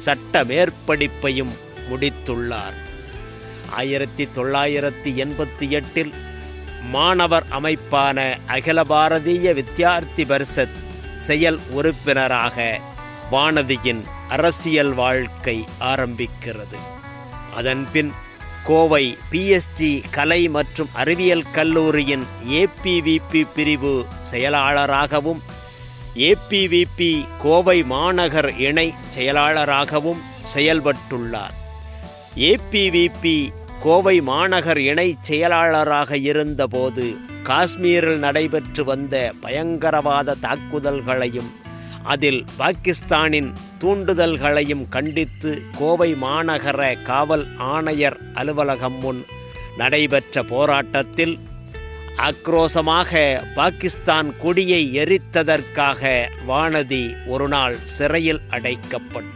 சட்ட மேற்படிப்பையும் முடித்துள்ளார். 1988 மாணவர் அமைப்பான அகில பாரதிய வித்யார்த்தி பரிஷத் செயல் உறுப்பினராக வானதியின் அரசியல் வாழ்க்கை ஆரம்பிக்கிறது. அதன்பின் கோவை பிஎஸ்ஜி கலை மற்றும் அறிவியல் கல்லூரியின் ஏபிவிபி பிரிவு செயலாளராகவும் ஏபிவிபி கோவை மாநகர் இணை செயலாளராகவும் செயல்பட்டுள்ளார். ஏபிவிபி கோவை மாநகர் இணை செயலாளராக இருந்தபோது காஷ்மீரில் நடைபெற்று வந்த பயங்கரவாத தாக்குதல்களையும் அதில் பாகிஸ்தானின் தூண்டுதல்களையும் கண்டித்து கோவை மாநகர காவல் ஆணையர் அலுவலகம் முன் நடைபெற்ற போராட்டத்தில் ஆக்ரோஷமாக பாகிஸ்தான் கொடியை எரித்ததற்காக வானதி ஒரு நாள் சிறையில் அடைக்கப்பட்டார்.